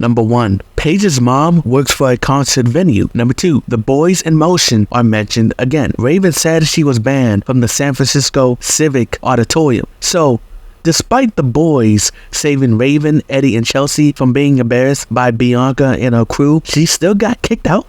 Number 1. Paige's mom works for a concert venue. Number 2. The boys in motion are mentioned again. Raven said she was banned from the San Francisco Civic Auditorium. So, despite the boys saving Raven, Eddie, and Chelsea from being embarrassed by Bianca and her crew, she still got kicked out?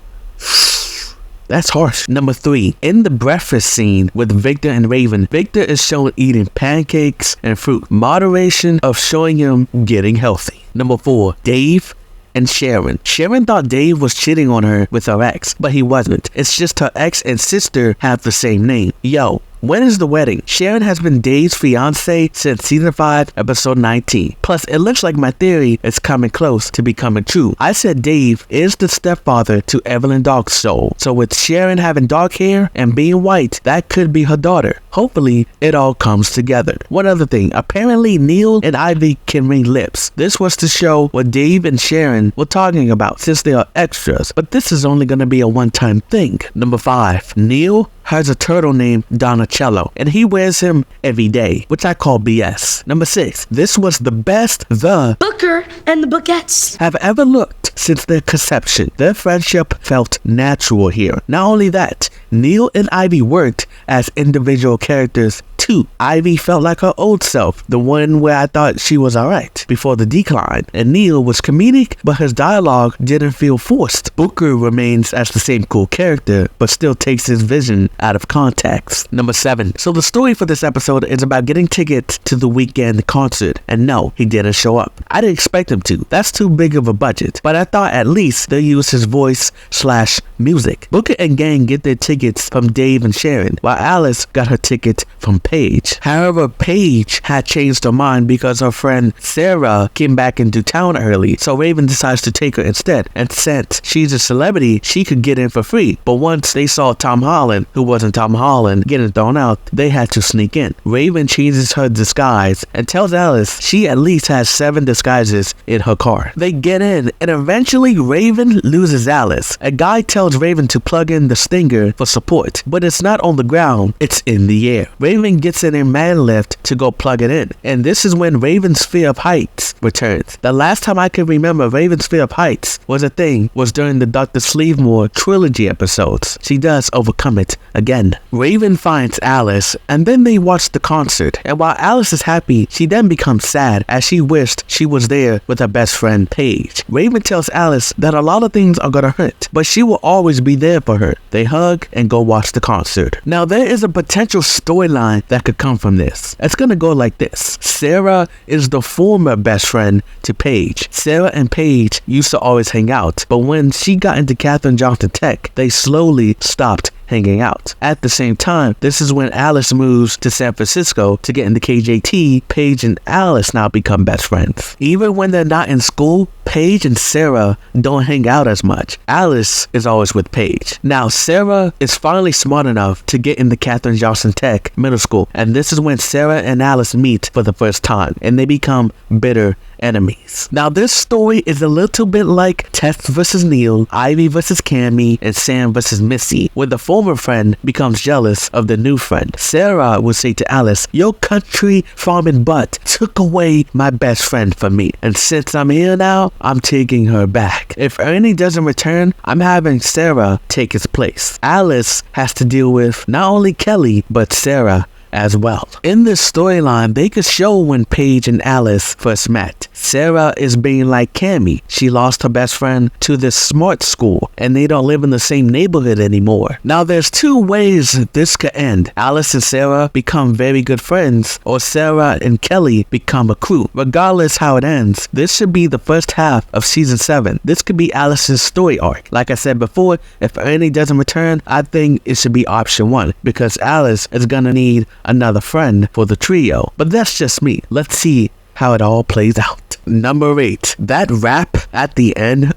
That's harsh. Number 3. In the breakfast scene with Victor and Raven, Victor is shown eating pancakes and fruit. Moderation of showing him getting healthy. Number 4. Dave and Sharon. Sharon thought Dave was cheating on her with her ex, but he wasn't. It's just her ex and sister have the same name. Yo, when is the wedding? Sharon has been Dave's fiance since season 5, episode 19. Plus, it looks like my theory is coming close to becoming true. I said Dave is the stepfather to Evelyn Dark's soul. So with Sharon having dark hair and being white, that could be her daughter. Hopefully, it all comes together. One other thing, apparently Neil and Ivy can read lips. This was to show what Dave and Sharon were talking about since they are extras. But this is only going to be a one-time thing. Number 5. Neil has a turtle named Donatello, and he wears him every day, which I call BS. Number 6. This was the best the Booker and the Bookettes have ever looked since their conception. Their friendship felt natural here. Not only that, Neil and Ivy worked as individual characters too. Ivy felt like her old self, the one where I thought she was alright before the decline, and Neil was comedic, but his dialogue didn't feel forced. Booker remains as the same cool character, but still takes his vision out of context. Number 7. So the story for this episode is about getting tickets to the weekend concert, and no, he didn't show up. I didn't expect him to. That's too big of a budget, but I thought at least they'll use his voice/music. Booker and gang get their tickets from Dave and Sharon, while Alice got her ticket from Paige. However, Paige had changed her mind because her friend Sarah came back into town early, so Raven decides to take her instead, and since she's a celebrity, she could get in for free. But once they saw Tom Holland, who wasn't Tom Holland, getting thrown out, they had to sneak in. Raven changes her disguise and tells Alice she at least has 7 disguises in her car. They get in, and eventually Raven loses Alice. A guy tells Raven to plug in the stinger for support, but it's not on the ground, it's in the air. Raven gets in a man lift to go plug it in, and this is when Raven's fear of heights returns. The last time I can remember Raven's fear of heights was a thing was during the Dr. Sleevemore trilogy episodes. She does overcome it again. Raven finds Alice, and then they watch the concert, and while Alice is happy, she then becomes sad as she wished she was there with her best friend Paige. Raven tells Alice that a lot of things are gonna hurt, but she will always be there for her. They hug and go watch the concert. Now there is a potential storyline that could come from this. It's gonna go like this. Sarah is the former best friend to Paige. Sarah and Paige used to always hang out, but when she got into Katherine Johnson Tech, they slowly stopped hanging out. At the same time, this is when Alice moves to San Francisco to get into KJT. Paige and Alice now become best friends. Even when they're not in school, Paige and Sarah don't hang out as much. Alice is always with Paige. Now, Sarah is finally smart enough to get into Katherine Johnson Tech Middle School, and this is when Sarah and Alice meet for the first time, and they become bitter enemies. Now, this story is a little bit like Tess versus Neil, Ivy versus Cammy, and Sam versus Missy, where the former friend becomes jealous of the new friend. Sarah will say to Alice, "Your country farming butt took away my best friend from me, and since I'm here now, I'm taking her back. If Ernie doesn't return, I'm having Sarah take his place." Alice has to deal with not only Kelly, but Sarah as well. In this storyline, they could show when Paige and Alice first met. Sarah is being like Cammy. She lost her best friend to this smart school, and they don't live in the same neighborhood anymore. Now, there's 2 ways this could end. Alice and Sarah become very good friends, or Sarah and Kelly become a crew. Regardless how it ends, this should be the first half of season 7. This could be Alice's story arc. Like I said before, if Ernie doesn't return, I think it should be option 1, because Alice is gonna need another friend for the trio. But that's just me. Let's see how it all plays out. Number 8, that rap at the end.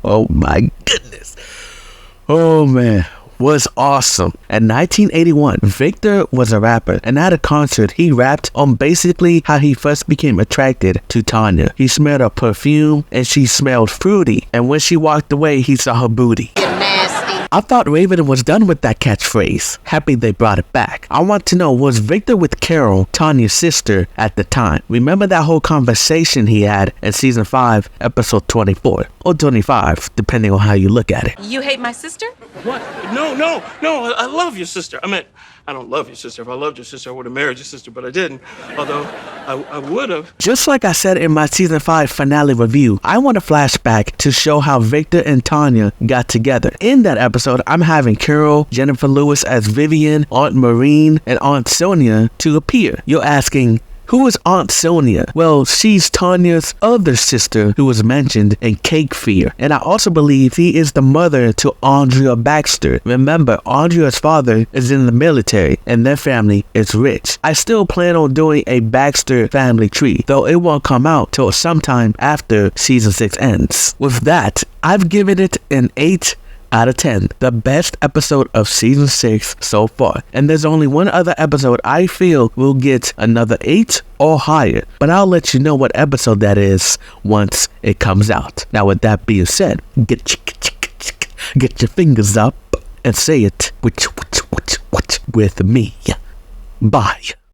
Oh my goodness. Oh man, was awesome. In 1981, Victor was a rapper, and at a concert, he rapped on basically how he first became attracted to Tanya. He smelled her perfume, and she smelled fruity, and when she walked away, he saw her booty. You're nasty. I thought Raven was done with that catchphrase. Happy they brought it back. I want to know, was Victor with Carol, Tanya's sister, at the time? Remember that whole conversation he had in season 5, episode 24, or 25, depending on how you look at it. You hate my sister? What? No, I love your sister. I mean, I don't love your sister. If I loved your sister, I would have married your sister, but I didn't. Although, I would have. Just like I said in my season 5 finale review, I want a flashback to show how Victor and Tanya got together. In that episode, I'm having Carol, Jennifer Lewis as Vivian, Aunt Maureen, and Aunt Sonia to appear. You're asking, who is Aunt Sonia? Well, she's Tanya's other sister who was mentioned in Cake Fear. And I also believe she is the mother to Andrea Baxter. Remember, Andrea's father is in the military and their family is rich. I still plan on doing a Baxter family tree, though it won't come out till sometime after season 6 ends. With that, I've given it an 8 out of 10. The best episode of season 6 so far. And there's only one other episode I feel will get another 8 or higher. But I'll let you know what episode that is once it comes out. Now with that being said, get your fingers up and say it with me. Bye.